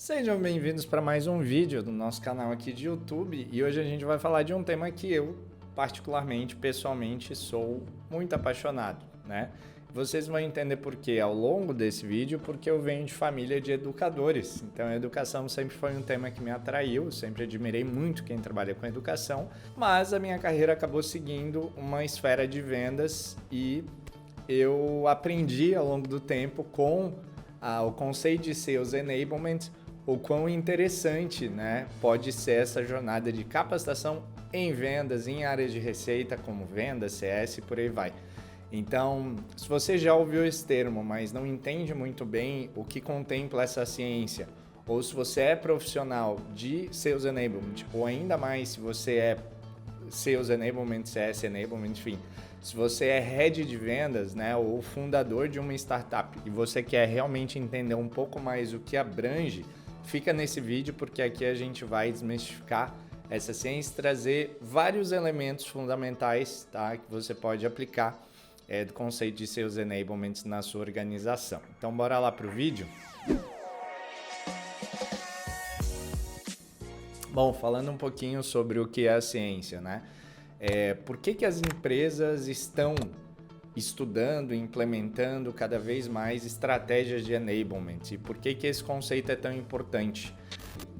Sejam bem-vindos para mais um vídeo do nosso canal aqui de YouTube e hoje a gente vai falar de um tema que eu, particularmente, pessoalmente, sou muito apaixonado, né? Vocês vão entender por quê ao longo desse vídeo, porque eu venho de família de educadores, então a educação sempre foi um tema que me atraiu, sempre admirei muito quem trabalha com educação, mas a minha carreira acabou seguindo uma esfera de vendas e eu aprendi ao longo do tempo com o conceito de Sales Enablement, o quão interessante, né, pode ser essa jornada de capacitação em vendas, em áreas de receita, como venda, CS e por aí vai. Então, se você já ouviu esse termo, mas não entende muito bem o que contempla essa ciência, ou se você é profissional de Sales Enablement, ou ainda mais se você é Sales Enablement, CS Enablement, enfim, se você é head de vendas, né, ou fundador de uma startup e você quer realmente entender um pouco mais o que abrange, fica nesse vídeo porque aqui a gente vai desmistificar essa ciência, trazer vários elementos fundamentais, tá, que você pode aplicar do conceito de Sales Enablement na sua organização. Então bora lá para o vídeo. Bom, falando um pouquinho sobre o que é a ciência, né? Por que as empresas estão estudando e implementando cada vez mais estratégias de enablement? E por que esse conceito é tão importante?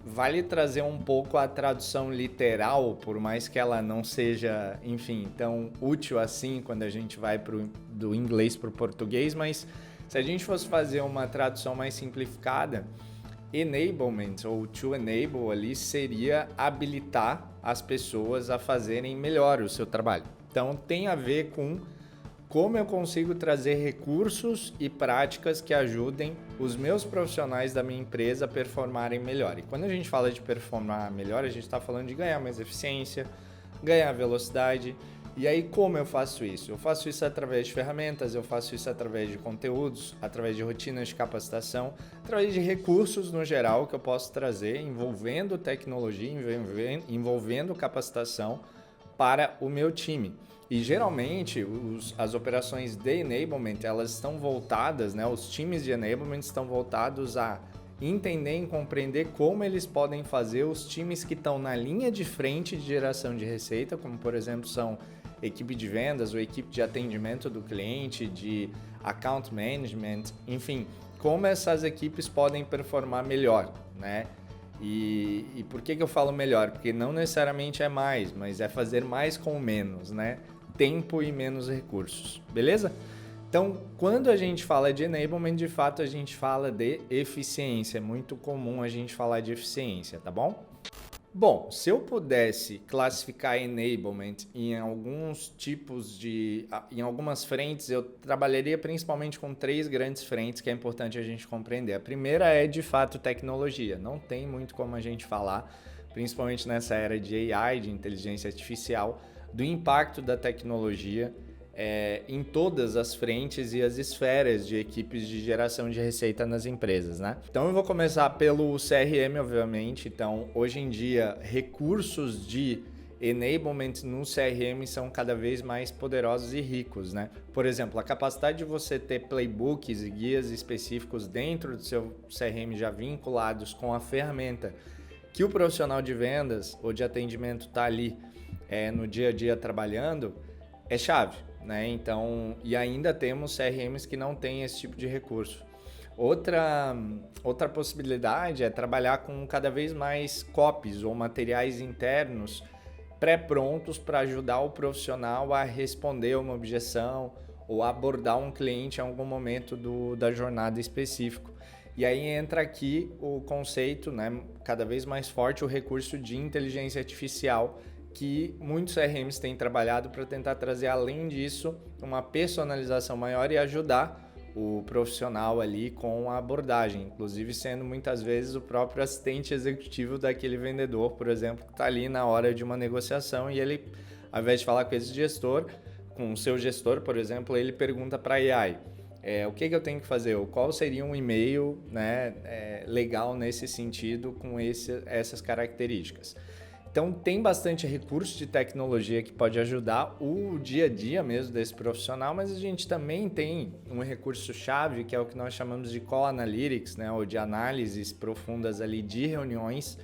Vale trazer um pouco a tradução literal, por mais que ela não seja, enfim, tão útil assim quando a gente vai do inglês para o português, mas se a gente fosse fazer uma tradução mais simplificada, enablement ou to enable ali seria habilitar as pessoas a fazerem melhor o seu trabalho. Então tem a ver com como eu consigo trazer recursos e práticas que ajudem os meus profissionais da minha empresa a performarem melhor. E quando a gente fala de performar melhor, a gente está falando de ganhar mais eficiência, ganhar velocidade. E aí como eu faço isso? Eu faço isso através de ferramentas, eu faço isso através de conteúdos, através de rotinas de capacitação, através de recursos no geral que eu posso trazer, envolvendo tecnologia, envolvendo capacitação para o meu time. E geralmente as operações de enablement, elas estão voltadas, né, os times de enablement estão voltados a entender e compreender como eles podem fazer os times que estão na linha de frente de geração de receita, como por exemplo são equipe de vendas ou equipe de atendimento do cliente, de account management, enfim, como essas equipes podem performar melhor, né? E por que eu falo melhor? Porque não necessariamente é mais, mas é fazer mais com menos, né? Tempo e menos recursos, beleza? Então, quando a gente fala de enablement, de fato a gente fala de eficiência. É muito comum a gente falar de eficiência, tá bom? Bom, se eu pudesse classificar enablement em alguns em algumas frentes, eu trabalharia principalmente com 3 grandes frentes que é importante a gente compreender. A primeira é, de fato, tecnologia. Não tem muito como a gente falar, principalmente nessa era de AI, de inteligência artificial, do impacto da tecnologia em todas as frentes e as esferas de equipes de geração de receita nas empresas, né? Então eu vou começar pelo CRM, obviamente. Então, hoje em dia, recursos de enablement no CRM são cada vez mais poderosos e ricos, né? Por exemplo, a capacidade de você ter playbooks e guias específicos dentro do seu CRM já vinculados com a ferramenta que o profissional de vendas ou de atendimento está ali no dia a dia trabalhando, é chave, né? Então, e ainda temos CRMs que não têm esse tipo de recurso. Outra possibilidade é trabalhar com cada vez mais copies ou materiais internos pré-prontos para ajudar o profissional a responder uma objeção ou abordar um cliente em algum momento da jornada específico. E aí entra aqui o conceito, né, cada vez mais forte, o recurso de inteligência artificial, que muitos CRMs têm trabalhado para tentar trazer, além disso, uma personalização maior e ajudar o profissional ali com a abordagem, inclusive sendo muitas vezes o próprio assistente executivo daquele vendedor, por exemplo, que está ali na hora de uma negociação e ele, ao invés de falar com esse gestor, com o seu gestor, por exemplo, ele pergunta para a AI, o que eu tenho que fazer, ou qual seria um e-mail, né, legal nesse sentido com essas características. Então tem bastante recurso de tecnologia que pode ajudar o dia a dia mesmo desse profissional, mas a gente também tem um recurso-chave que é o que nós chamamos de Call Analytics, né, ou de análises profundas ali de reuniões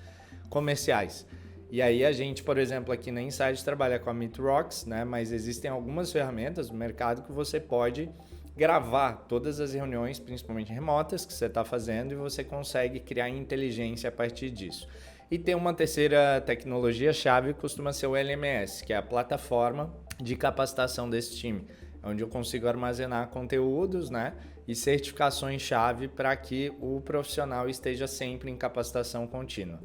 comerciais. E aí a gente, por exemplo, aqui na Insight trabalha com a Meetrocks, né, mas existem algumas ferramentas no mercado que você pode gravar todas as reuniões, principalmente remotas, que você está fazendo, e você consegue criar inteligência a partir disso. E tem uma terceira tecnologia-chave que costuma ser o LMS, que é a plataforma de capacitação desse time, onde eu consigo armazenar conteúdos, né, e certificações-chave para que o profissional esteja sempre em capacitação contínua.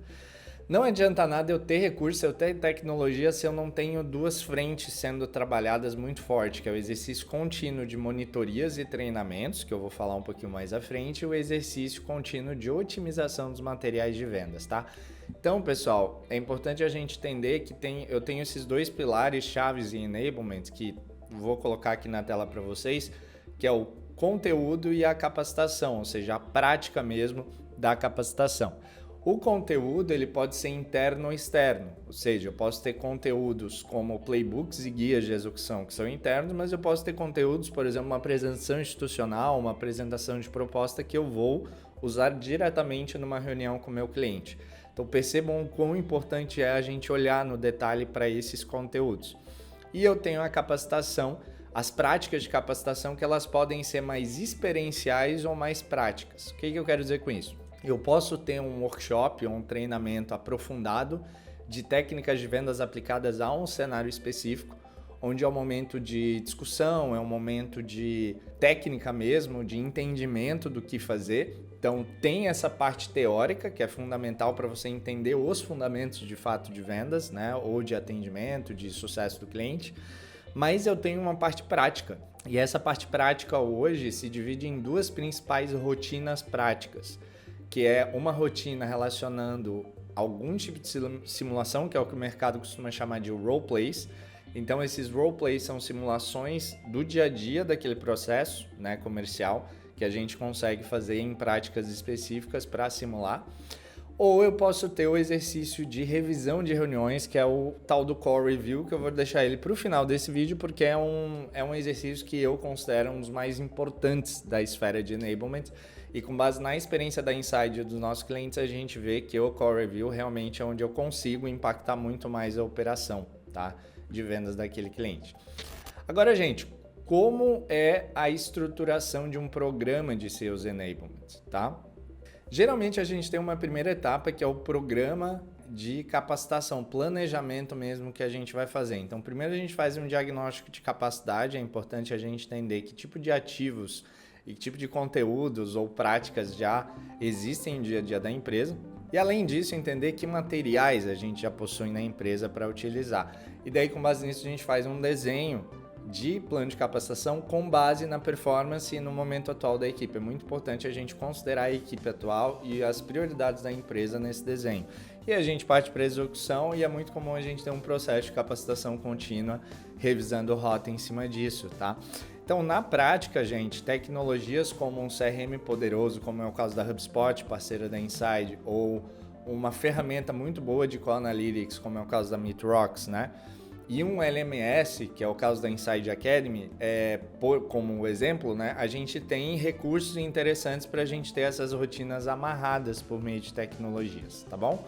Não adianta nada eu ter recurso, eu ter tecnologia, se eu não tenho duas frentes sendo trabalhadas muito forte, que é o exercício contínuo de monitorias e treinamentos, que eu vou falar um pouquinho mais à frente, e o exercício contínuo de otimização dos materiais de vendas, tá? Então, pessoal, é importante a gente entender que eu tenho esses dois pilares chaves em enablement, que vou colocar aqui na tela para vocês, que é o conteúdo e a capacitação, ou seja, a prática mesmo da capacitação. O conteúdo ele pode ser interno ou externo, ou seja, eu posso ter conteúdos como playbooks e guias de execução que são internos, mas eu posso ter conteúdos, por exemplo, uma apresentação institucional, uma apresentação de proposta que eu vou usar diretamente numa reunião com o meu cliente. Então percebam o quão importante é a gente olhar no detalhe para esses conteúdos. E eu tenho a capacitação, as práticas de capacitação que elas podem ser mais experienciais ou mais práticas. O que eu quero dizer com isso? Eu posso ter um workshop ou um treinamento aprofundado de técnicas de vendas aplicadas a um cenário específico, onde é um momento de discussão, é um momento de técnica mesmo, de entendimento do que fazer. Então tem essa parte teórica que é fundamental para você entender os fundamentos de fato de vendas, né, ou de atendimento, de sucesso do cliente. Mas eu tenho uma parte prática, e essa parte prática hoje se divide em duas principais rotinas práticas, que é uma rotina relacionando algum tipo de simulação, que é o que o mercado costuma chamar de roleplays. Então, esses roleplays são simulações do dia a dia daquele processo, né, comercial, que a gente consegue fazer em práticas específicas para simular. Ou eu posso ter o exercício de revisão de reuniões, que é o tal do Core Review, que eu vou deixar ele para o final desse vídeo, porque é um exercício que eu considero um dos mais importantes da esfera de enablement. E com base na experiência da Insight dos nossos clientes, a gente vê que o Core Review realmente é onde eu consigo impactar muito mais a operação, tá, de vendas daquele cliente. Agora, gente, como é a estruturação de um programa de Sales Enablement, tá? Geralmente a gente tem uma primeira etapa que é o programa de capacitação, planejamento mesmo que a gente vai fazer. Então, primeiro a gente faz um diagnóstico de capacidade, é importante a gente entender que tipo de ativos e que tipo de conteúdos ou práticas já existem no dia a dia da empresa. E além disso, entender que materiais a gente já possui na empresa para utilizar. E daí, com base nisso, a gente faz um desenho de plano de capacitação com base na performance e no momento atual da equipe. É muito importante a gente considerar a equipe atual e as prioridades da empresa nesse desenho. E a gente parte para a execução e é muito comum a gente ter um processo de capacitação contínua, revisando rota em cima disso, tá? Então, na prática, gente, tecnologias como um CRM poderoso, como é o caso da HubSpot, parceira da Insight, ou uma ferramenta muito boa de Call Analytics, como é o caso da Meetrocks, né? E um LMS, que é o caso da Insight Academy, como exemplo, né, a gente tem recursos interessantes para a gente ter essas rotinas amarradas por meio de tecnologias, tá bom?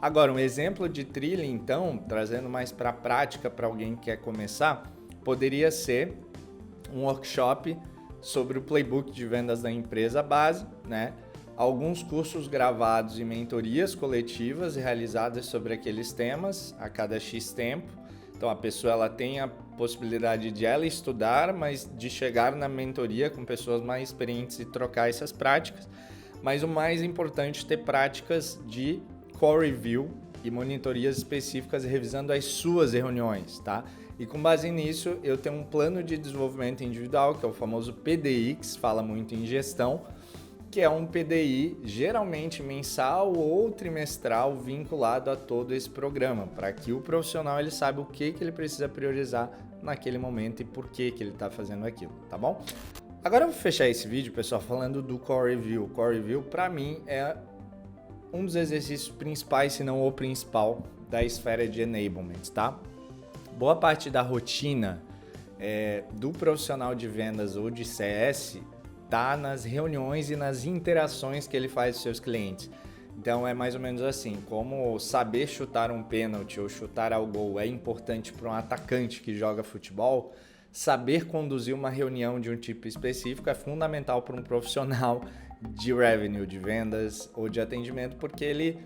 Agora, um exemplo de trilha, então, trazendo mais para a prática para alguém que quer começar, poderia ser um workshop sobre o playbook de vendas da empresa base, né? Alguns cursos gravados e mentorias coletivas realizadas sobre aqueles temas a cada X tempo. Então a pessoa ela tem a possibilidade de ela estudar, mas de chegar na mentoria com pessoas mais experientes e trocar essas práticas. Mas o mais importante é ter práticas de core review e monitorias específicas revisando as suas reuniões, tá? E com base nisso, eu tenho um plano de desenvolvimento individual, que é o famoso PDI, que se fala muito em gestão, que é um PDI geralmente mensal ou trimestral vinculado a todo esse programa, para que o profissional ele saiba o que ele precisa priorizar naquele momento e por que ele está fazendo aquilo, tá bom? Agora eu vou fechar esse vídeo, pessoal, falando do Core Review. O Core Review, para mim, é um dos exercícios principais, se não o principal, da esfera de enablement, tá? Boa parte da rotina do profissional de vendas ou de CS tá nas reuniões e nas interações que ele faz com seus clientes. Então é mais ou menos assim, como saber chutar um pênalti ou chutar ao gol é importante para um atacante que joga futebol, saber conduzir uma reunião de um tipo específico é fundamental para um profissional de revenue, de vendas ou de atendimento, porque ele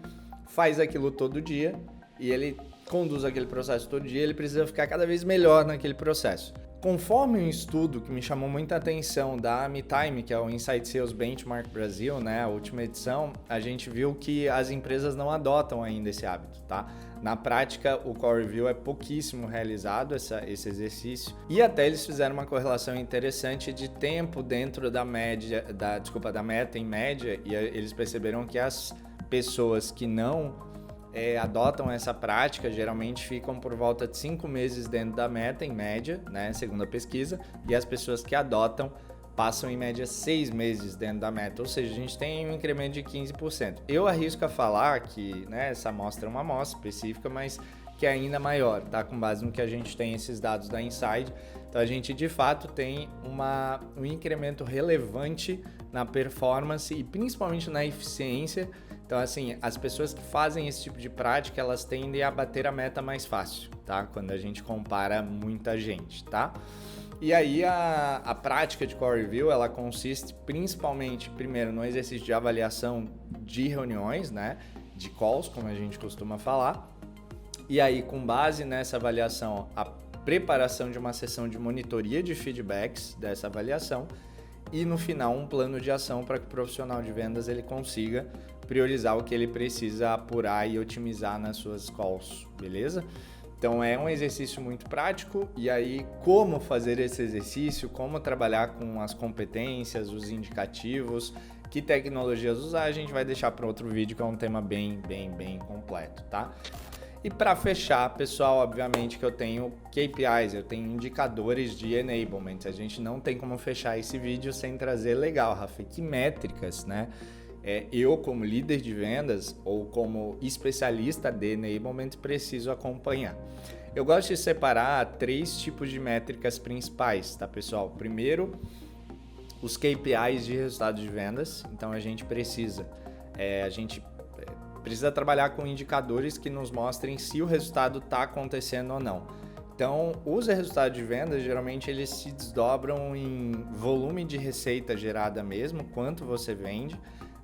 faz aquilo todo dia e ele conduz aquele processo todo dia, ele precisa ficar cada vez melhor naquele processo. Conforme um estudo que me chamou muita atenção da AmiTime, que é o Insight Sales Benchmark Brasil, né, a última edição, a gente viu que as empresas não adotam ainda esse hábito, tá? Na prática, o Core Review é pouquíssimo realizado, esse exercício, e até eles fizeram uma correlação interessante de tempo dentro da meta em média, e eles perceberam que as pessoas que não adotam essa prática, geralmente ficam por volta de 5 meses dentro da meta, em média, né, segundo a pesquisa, e as pessoas que adotam passam em média 6 meses dentro da meta, ou seja, a gente tem um incremento de 15%. Eu arrisco a falar que, né, essa amostra é uma amostra específica, mas que é ainda maior, tá? Com base no que a gente tem esses dados da Inside. Então a gente de fato tem um incremento relevante na performance e principalmente na eficiência. Então, assim, as pessoas que fazem esse tipo de prática, elas tendem a bater a meta mais fácil, tá? Quando a gente compara muita gente, tá? E aí, a prática de Core Review, ela consiste principalmente, primeiro, no exercício de avaliação de reuniões, né? De calls, como a gente costuma falar. E aí, com base nessa avaliação, a preparação de uma sessão de monitoria de feedbacks dessa avaliação e, no final, um plano de ação para que o profissional de vendas ele consiga priorizar o que ele precisa apurar e otimizar nas suas calls, beleza? Então é um exercício muito prático e aí como fazer esse exercício, como trabalhar com as competências, os indicativos, que tecnologias usar, a gente vai deixar para outro vídeo que é um tema bem completo, tá? E para fechar, pessoal, obviamente que eu tenho KPIs, eu tenho indicadores de enablement, a gente não tem como fechar esse vídeo sem trazer legal, Rafa, que métricas, né? Eu, como líder de vendas ou como especialista de enablement, preciso acompanhar. Eu gosto de separar 3 tipos de métricas principais, tá, pessoal? Primeiro, os KPIs de resultado de vendas. Então, a gente precisa trabalhar com indicadores que nos mostrem se o resultado está acontecendo ou não. Então, os resultados de vendas, geralmente, eles se desdobram em volume de receita gerada mesmo, quanto você vende,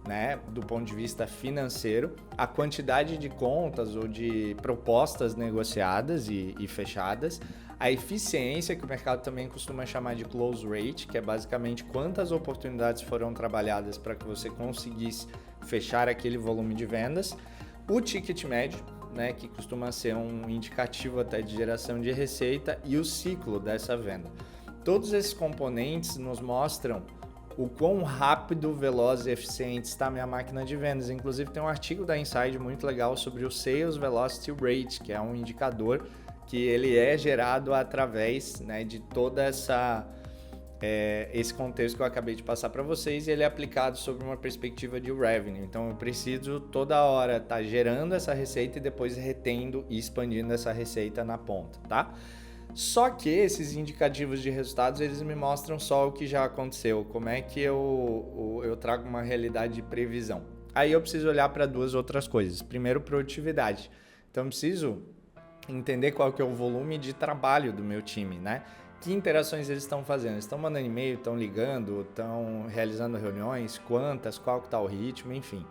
né, do ponto de vista financeiro, a quantidade de contas ou de propostas negociadas e fechadas, a eficiência, que o mercado também costuma chamar de close rate, que é basicamente quantas oportunidades foram trabalhadas para que você conseguisse fechar aquele volume de vendas, o ticket médio, né, que costuma ser um indicativo até de geração de receita, e o ciclo dessa venda. Todos esses componentes nos mostram o quão rápido, veloz e eficiente está a minha máquina de vendas. Inclusive tem um artigo da Inside muito legal sobre o Sales Velocity Rate, que é um indicador que ele é gerado através, né, de toda esse contexto que eu acabei de passar para vocês, e ele é aplicado sobre uma perspectiva de revenue. Então eu preciso toda hora estar gerando essa receita e depois retendo e expandindo essa receita na ponta, tá? Só que esses indicativos de resultados, eles me mostram só o que já aconteceu, como é que eu trago uma realidade de previsão. Aí eu preciso olhar para 2 outras coisas. Primeiro, produtividade. Então eu preciso entender qual que é o volume de trabalho do meu time, né? Que interações eles estão fazendo? Eles estão mandando e-mail, estão ligando, estão realizando reuniões, quantas, qual que está o ritmo, enfim.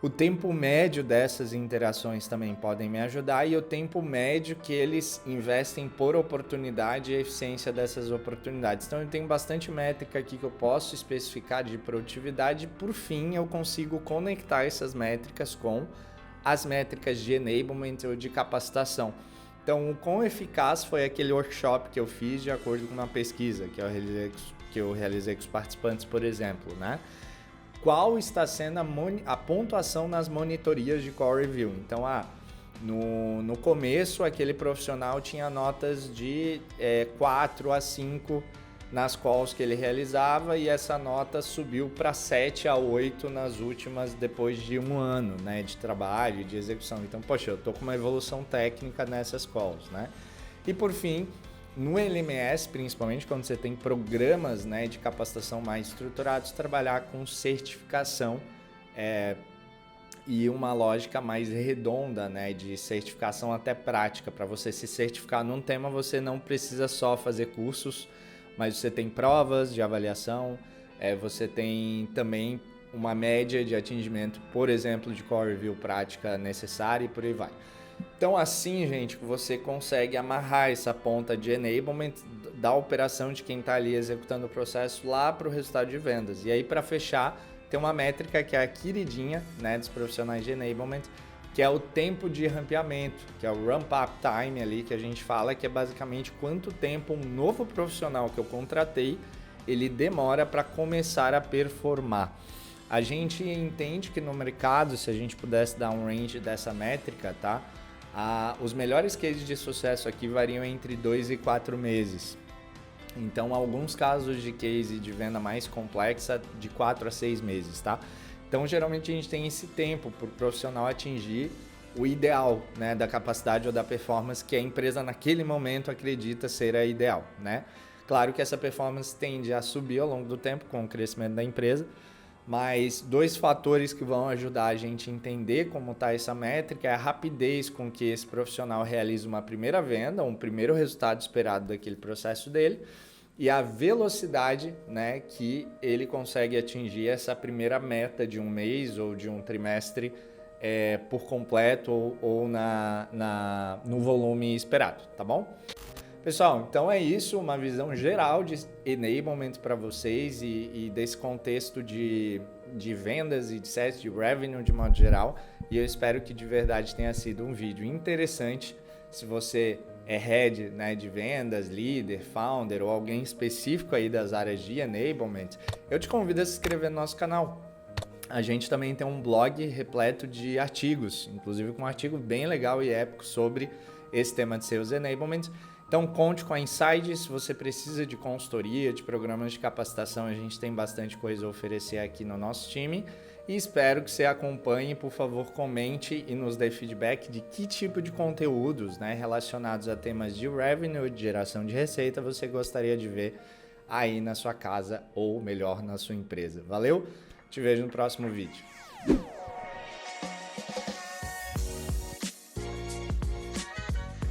O tempo médio dessas interações também podem me ajudar, e o tempo médio que eles investem por oportunidade e a eficiência dessas oportunidades. Então eu tenho bastante métrica aqui que eu posso especificar de produtividade, e por fim eu consigo conectar essas métricas com as métricas de enablement ou de capacitação. Então, o quão eficaz foi aquele workshop que eu fiz de acordo com uma pesquisa que eu realizei com os participantes, por exemplo, né? Qual está sendo a pontuação nas monitorias de Core Review? Então, no começo, aquele profissional tinha notas de 4 a 5 nas calls que ele realizava, e essa nota subiu para 7 a 8 nas últimas, depois de um ano, né, de trabalho, de execução. Então, poxa, eu estou com uma evolução técnica nessas calls, né? E por fim, no LMS, principalmente quando você tem programas, né, de capacitação mais estruturados, trabalhar com certificação e uma lógica mais redonda, né, de certificação até prática. Para você se certificar num tema, você não precisa só fazer cursos, mas você tem provas de avaliação, você tem também uma média de atingimento, por exemplo, de core review prática necessária e por aí vai. Então assim, gente, você consegue amarrar essa ponta de enablement da operação de quem está ali executando o processo lá para o resultado de vendas. E aí, para fechar, tem uma métrica que é a queridinha, né, dos profissionais de enablement, que é o tempo de rampeamento, que é o ramp-up time ali, que a gente fala, que é basicamente quanto tempo um novo profissional que eu contratei, ele demora para começar a performar. A gente entende que no mercado, se a gente pudesse dar um range dessa métrica, tá? Os melhores cases de sucesso aqui variam entre 2 e 4 meses. Então, alguns casos de case de venda mais complexa, de 4 a 6 meses, tá? Então, geralmente a gente tem esse tempo para o profissional atingir o ideal, né, da capacidade ou da performance que a empresa naquele momento acredita ser a ideal, né? Claro que essa performance tende a subir ao longo do tempo com o crescimento da empresa, mas dois fatores que vão ajudar a gente a entender como está essa métrica é a rapidez com que esse profissional realiza uma primeira venda, um primeiro resultado esperado daquele processo dele, e a velocidade, né, que ele consegue atingir essa primeira meta de um mês ou de um trimestre por completo ou no volume esperado, tá bom? Pessoal, então é isso, uma visão geral de enablement para vocês e desse contexto de vendas e de sets de revenue de modo geral, e eu espero que de verdade tenha sido um vídeo interessante. Se você é head, né, de vendas, líder, founder ou alguém específico aí das áreas de enablement, eu te convido a se inscrever no nosso canal. A gente também tem um blog repleto de artigos, inclusive com um artigo bem legal e épico sobre esse tema de Sales Enablement. Então conte com a Inside. Se você precisa de consultoria, de programas de capacitação, a gente tem bastante coisa a oferecer aqui no nosso time. E espero que você acompanhe, por favor, comente e nos dê feedback de que tipo de conteúdos, né, relacionados a temas de revenue e de geração de receita você gostaria de ver aí na sua casa ou melhor, na sua empresa. Valeu? Te vejo no próximo vídeo.